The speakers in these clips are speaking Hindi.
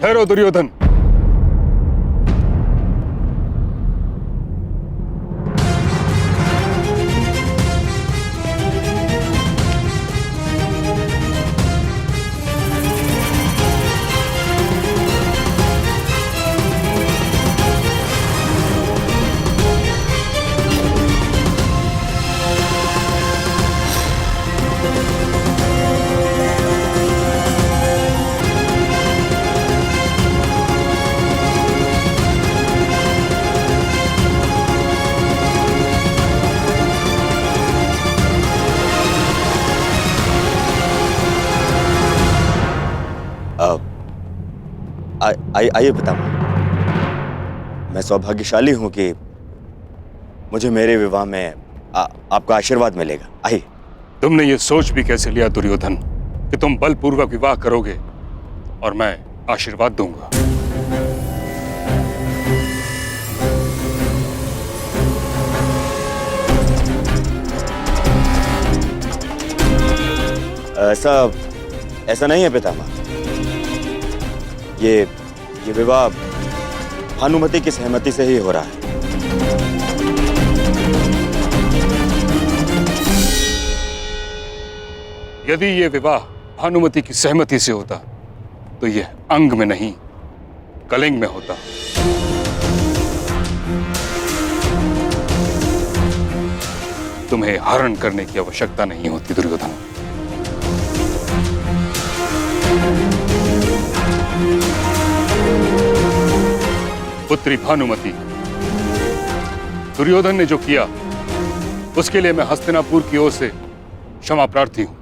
ठहरो दुर्योधन। आइए पितामह, मैं सौभाग्यशाली हूं कि मुझे मेरे विवाह में आपका आशीर्वाद मिलेगा। आइए। तुमने ये सोच भी कैसे लिया दुर्योधन कि तुम बलपूर्वक विवाह करोगे और मैं आशीर्वाद दूंगा? ऐसा नहीं है पितामह। ये विवाह भानुमति की सहमति से ही हो रहा है। यदि ये विवाह भानुमति की सहमति से होता तो यह अंग में नहीं कलिंग में होता। तुम्हें हरण करने की आवश्यकता नहीं होती दुर्योधन। पुत्री भानुमति, दुर्योधन ने जो किया उसके लिए मैं हस्तिनापुर की ओर से क्षमा प्रार्थी हूं।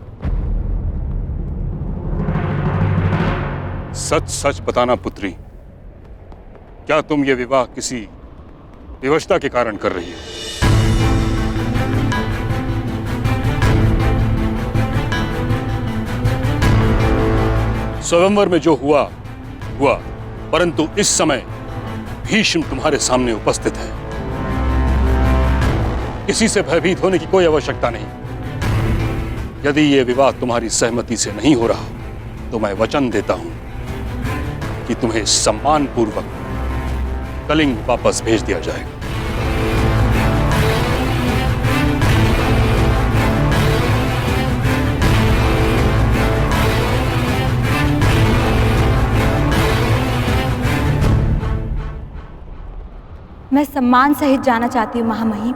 सच सच बताना पुत्री, क्या तुम ये विवाह किसी विवशता के कारण कर रही हो? स्वयंवर में जो हुआ, परंतु इस समय भीष्म तुम्हारे सामने उपस्थित है। किसी से भयभीत होने की कोई आवश्यकता नहीं। यदि यह विवाह तुम्हारी सहमति से नहीं हो रहा तो मैं वचन देता हूं कि तुम्हें सम्मान पूर्वक कलिंग वापस भेज दिया जाएगा। मैं सम्मान सहित जाना चाहती हूँ महामहिम।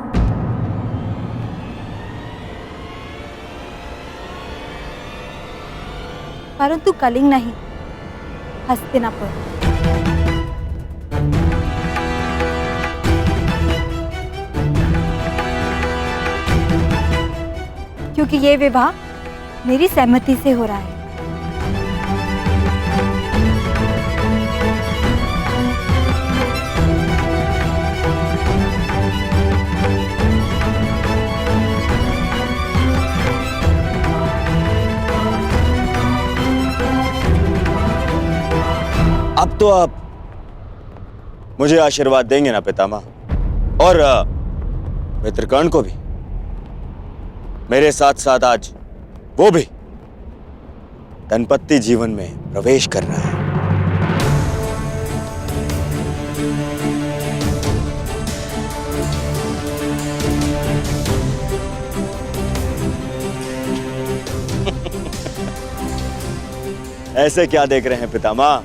परंतु कलिंग नहीं, हस्तिनापुर। क्योंकि ये विवाह मेरी सहमति से हो रहा है। अब तो आप मुझे आशीर्वाद देंगे ना पितामह, और मित्रकर्ण को भी। मेरे साथ साथ आज वो भी दंपत्ति जीवन में प्रवेश कर रहा है। ऐसे क्या देख रहे हैं पितामह?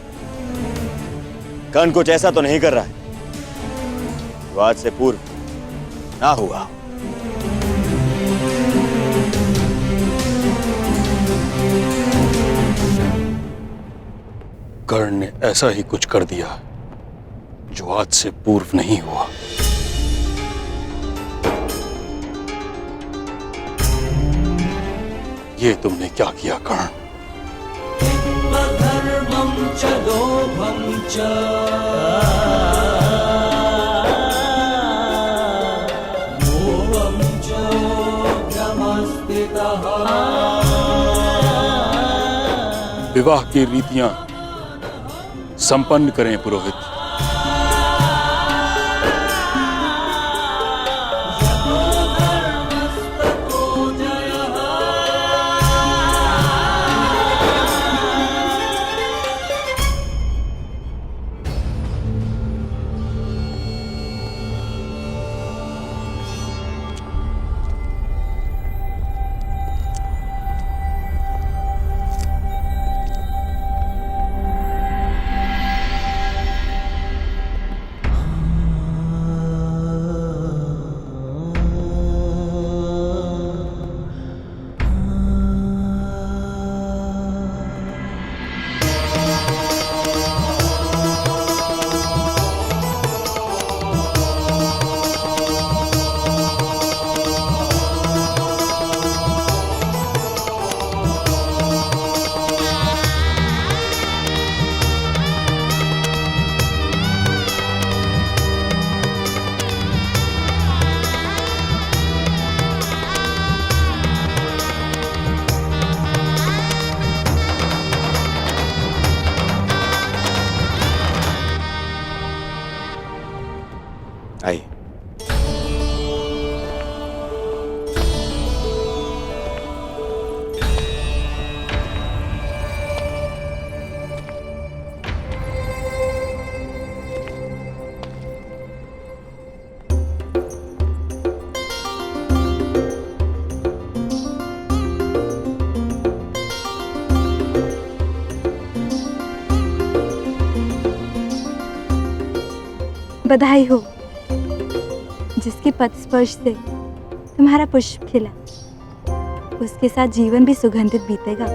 कर्ण कुछ ऐसा तो नहीं कर रहा है जो आज से पूर्व ना हुआ। कर्ण ने ऐसा ही कुछ कर दिया जो आज से पूर्व नहीं हुआ। ये तुमने क्या किया कर्ण? विवाह की रीतियां संपन्न करें पुरोहित। बधाई हो। जिसके पद स्पर्श से तुम्हारा पुष्प खिला, उसके साथ जीवन भी सुगंधित बीतेगा।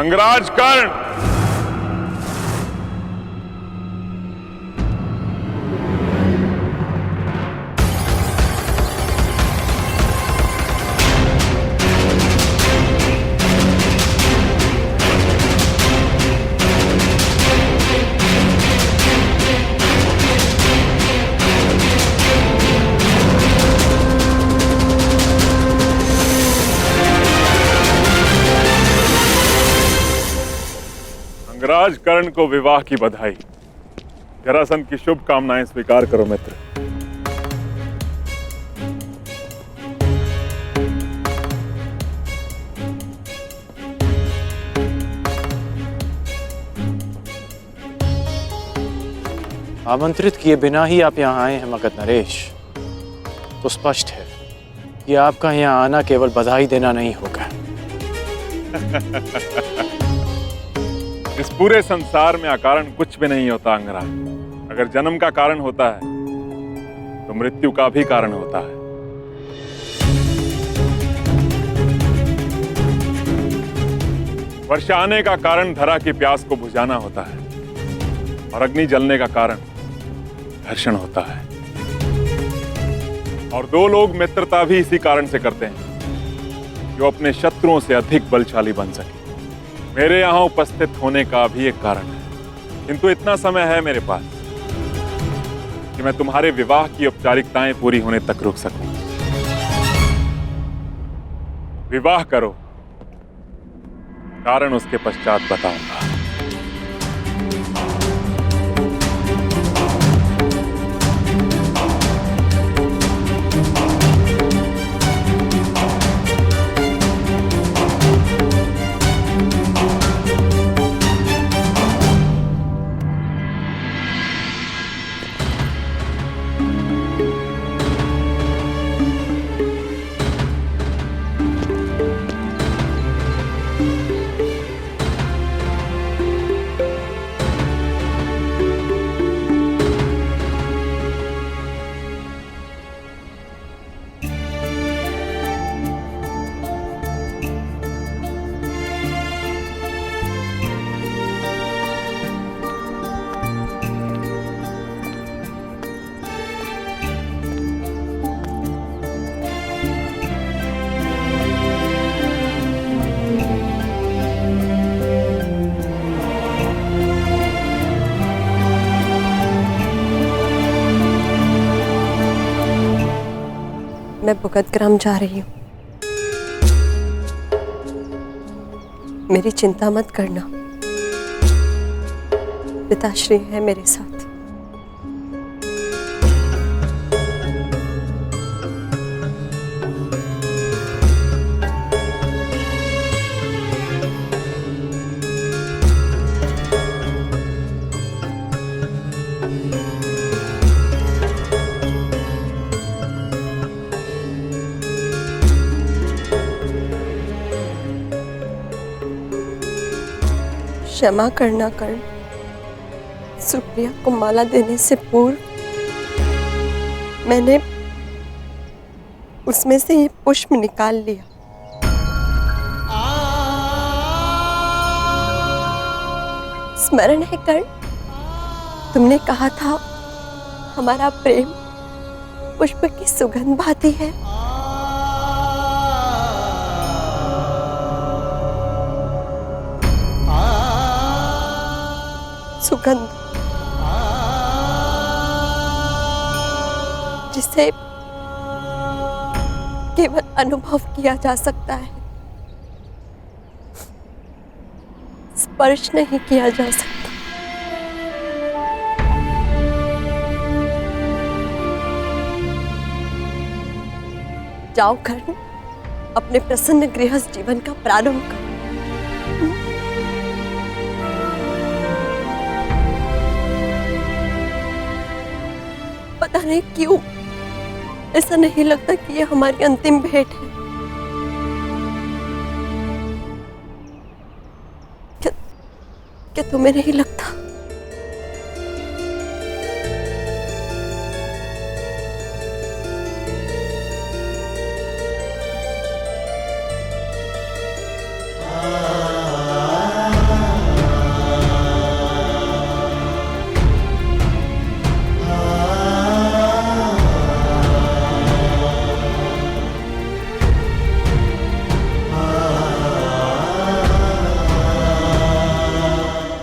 अंगराज कर्ण, अंगराज कर्ण को विवाह की बधाई। जरासंध की शुभ कामनाएं स्वीकार करो मित्र। आमंत्रित किए बिना ही आप यहाँ आए हैं मगध नरेश, तो स्पष्ट है कि आपका यहाँ आना केवल बधाई देना नहीं होगा। इस पूरे संसार में अकारण कुछ भी नहीं होता अंगराज। अगर जन्म का कारण होता है तो मृत्यु का भी कारण होता है। वर्षा आने का कारण धरा की प्यास को बुझाना होता है और अग्नि जलने का कारण घर्षण होता है। और दो लोग मित्रता भी इसी कारण से करते हैं, जो अपने शत्रुओं से अधिक बलशाली बन सके। मेरे यहां उपस्थित होने का भी एक कारण है, किंतु इतना समय है मेरे पास कि मैं तुम्हारे विवाह की औपचारिकताएं पूरी होने तक रुक सकूं। विवाह करो, कारण उसके पश्चात बताऊंगा। मैं भगतग्राम जा रही हूँ। मेरी चिंता मत करना, पिताश्री है मेरे साथ। क्षमा करना कर्ण, सुप्रिया को माला देने से पूर्व मैंने उसमें से ये पुष्प निकाल लिया। स्मरण है कर्ण, तुमने कहा था हमारा प्रेम पुष्प की सुगंध भाती है। सुगंध जिसे केवल अनुभव किया जा सकता है, स्पर्श नहीं किया जा सकता। जाओ कर्ण, अपने प्रसन्न गृहस्थ जीवन का प्रारंभ करो। पता नहीं क्यों ऐसा नहीं लगता कि ये हमारी अंतिम भेंट है? क्या तुम्हें नहीं लगता?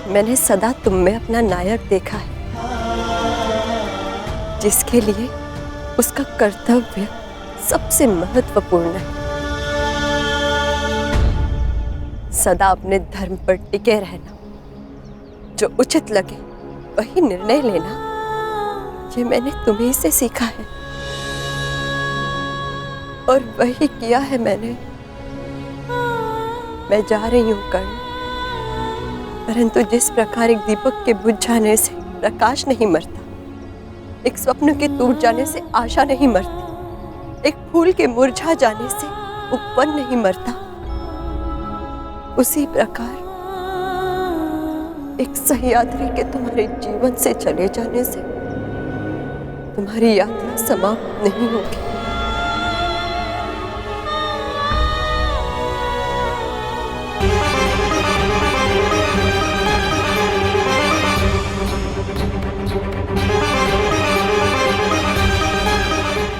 मैंने सदा तुम में अपना नायक देखा है, जिसके लिए उसका कर्तव्य सबसे महत्वपूर्ण है। सदा अपने धर्म पर टिके रहना, जो उचित लगे वही निर्णय लेना, ये मैंने तुम्हीं से सीखा है और वही किया है मैंने। मैं जा रही हूँ कर्ण, परंतु जिस प्रकार एक दीपक के बुझ जाने से प्रकाश नहीं मरता, एक स्वप्न के टूट जाने से आशा नहीं मरती, एक फूल के मुरझा जाने से उपवन नहीं मरता, उसी प्रकार एक सहयात्री के तुम्हारे जीवन से चले जाने से तुम्हारी यात्रा समाप्त नहीं होगी।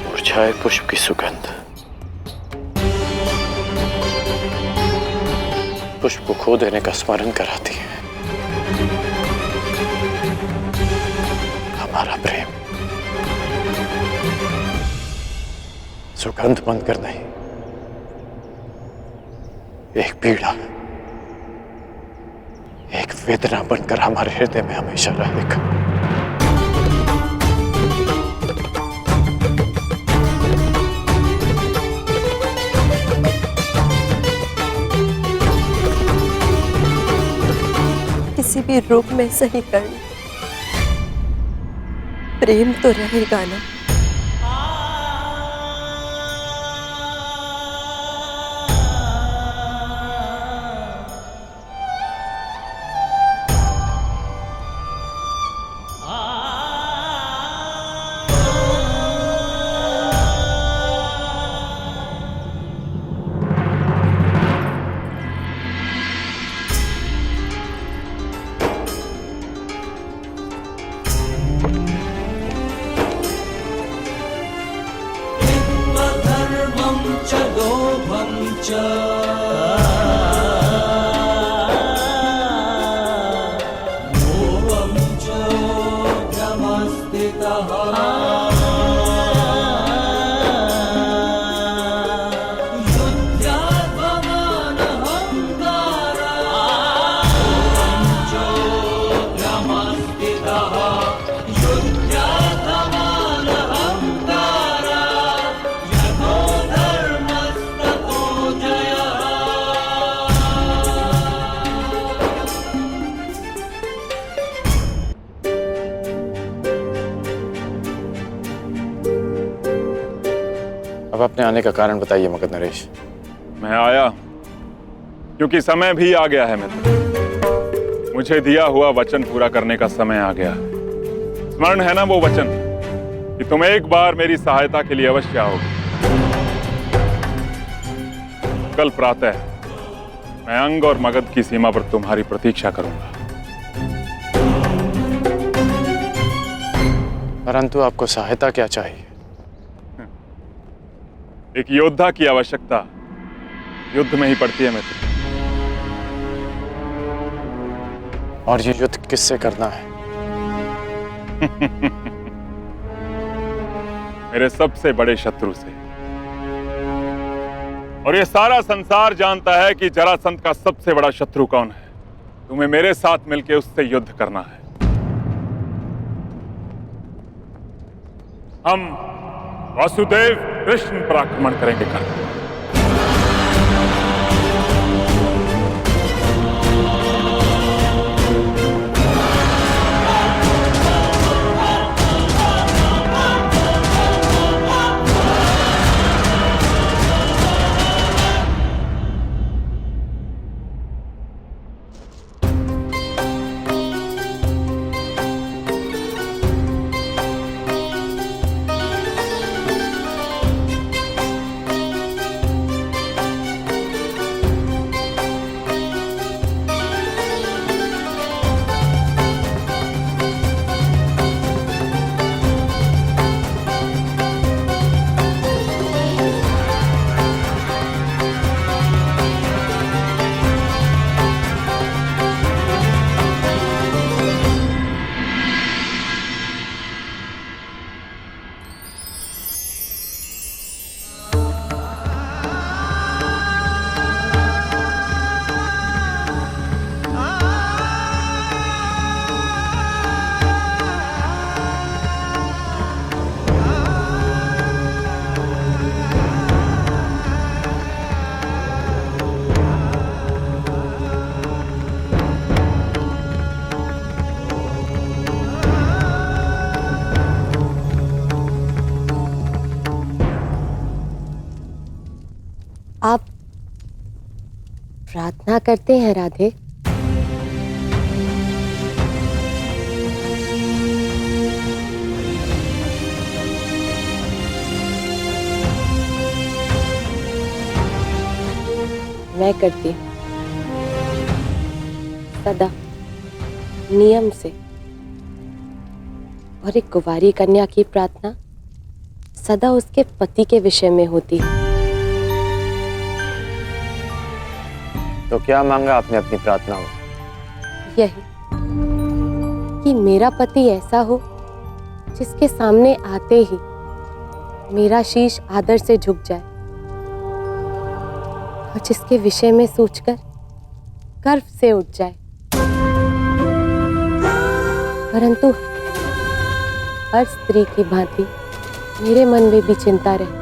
मुरझाए पुष्प की सुगंध पुष्प को खो देने का स्मरण कराती है। हमारा प्रेम सुगंध बनकर नहीं, एक पीड़ा, एक वेदना बनकर हमारे हृदय में हमेशा रहेगा। किसी भी रूप में सही करना, प्रेम तो रहेगा ना। अब अपने आने का कारण बताइए मगध नरेश। मैं आया क्योंकि समय भी आ गया है मित्र। मुझे दिया हुआ वचन पूरा करने का समय आ गया। स्मरण है ना वो वचन कि तुम एक बार मेरी सहायता के लिए अवश्य आओगे। कल प्रातः मैं अंग और मगध की सीमा पर तुम्हारी प्रतीक्षा करूंगा। परंतु आपको सहायता क्या चाहिए? एक योद्धा की आवश्यकता युद्ध में ही पड़ती है मित्र। और ये युद्ध किससे करना है? मेरे सबसे बड़े शत्रु से। और ये सारा संसार जानता है कि जरासंध का सबसे बड़ा शत्रु कौन है। तुम्हें मेरे साथ मिलकर उससे युद्ध करना है। हम वासुदेव कृष्ण पर आक्रमण करेंगे कल। प्रार्थना करते हैं राधे। मैं करती हूँ सदा नियम से, और एक कुंवारी कन्या की प्रार्थना सदा उसके पति के विषय में होती है। तो क्या मांगा आपने अपनी प्रार्थना में? यही कि मेरा पति ऐसा हो जिसके सामने आते ही मेरा शीश आदर से झुक जाए, और जिसके विषय में सोचकर गर्व से उठ जाए। परंतु हर स्त्री की भांति मेरे मन में भी चिंता रहे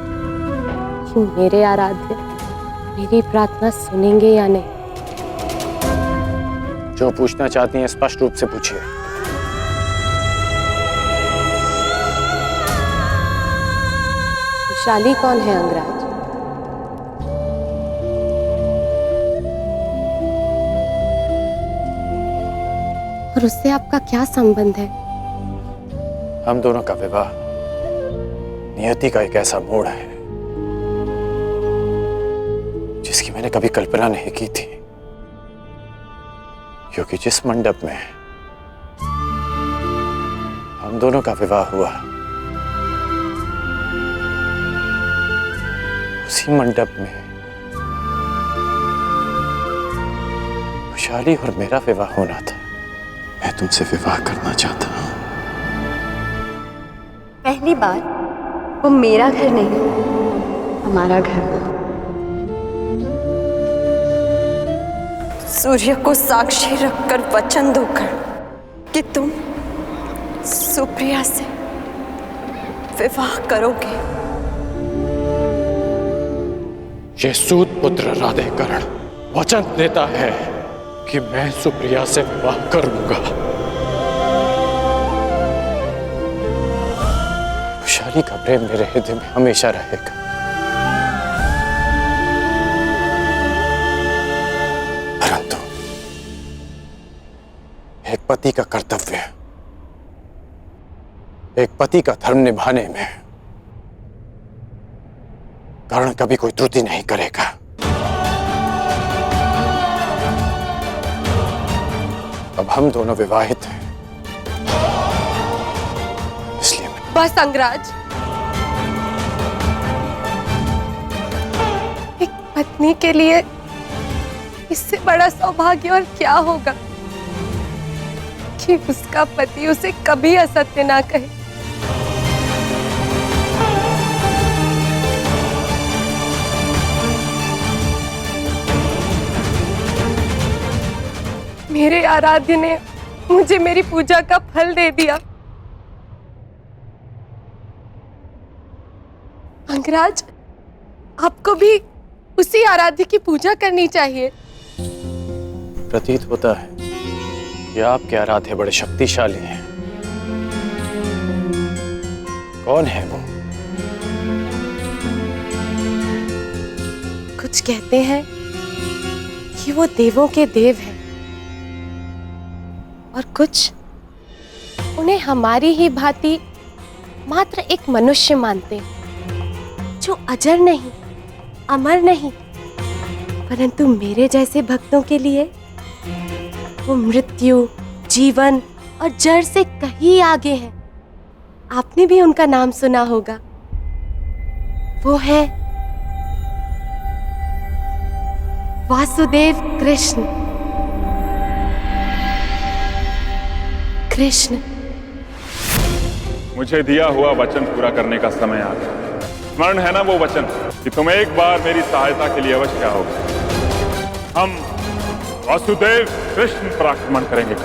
कि मेरे आराध्य मेरी प्रार्थना सुनेंगे या नहीं। जो पूछना चाहती हैं स्पष्ट रूप से पूछिए। विशाली कौन है अंगराज? और उससे आपका क्या संबंध है? हम दोनों का विवाह नियति का एक ऐसा मोड़ है जिसकी मैंने कभी कल्पना नहीं की थी, क्योंकि जिस मंडप में हम दोनों का विवाह हुआ उसी मंडप में विशाली और मेरा विवाह होना था। मैं तुमसे विवाह करना चाहता हूं। पहली बार वो मेरा घर नहीं, हमारा घर था। सूर्य को साक्षी रखकर वचन दोकर कि तुम सुप्रिया से विवाह करोगे। ये सूत पुत्र राधेकरण वचन देता है कि मैं सुप्रिया से विवाह करूंगा। विशाली का प्रेम मेरे हृदय में हमेशा रहेगा। परंतु एक पति का कर्तव्य, एक पति का धर्म निभाने में कर्ण कभी कोई त्रुटि नहीं करेगा। अब हम दोनों विवाहित हैं, इसलिए बस अंगराज, एक पत्नी के लिए इससे बड़ा सौभाग्य और क्या होगा कि उसका पति उसे कभी असत्य ना कहे। मेरे आराध्य ने मुझे मेरी पूजा का फल दे दिया। अंगराज, आपको भी उसी आराध्य की पूजा करनी चाहिए। प्रतीत होता है कि आपके आराध्य बड़े शक्तिशाली हैं। कौन है वो? कुछ कहते हैं कि वो देवों के देव हैं, और कुछ उन्हें हमारी ही भांति मात्र एक मनुष्य मानते हैं, जो अजर नहीं, अमर नहीं, परंतु मेरे जैसे भक्तों के लिए वो मृत्यु, जीवन और जड़ से कहीं आगे है। आपने भी उनका नाम सुना होगा। वो है वासुदेव कृष्ण। कृष्ण, मुझे दिया हुआ वचन पूरा करने का समय आ गया। स्मरण है ना वो वचन कि तुम एक बार मेरी सहायता के लिए अवश्य आओगे। हम वासुदेव कृष्ण पर आक्रमण करेंगे।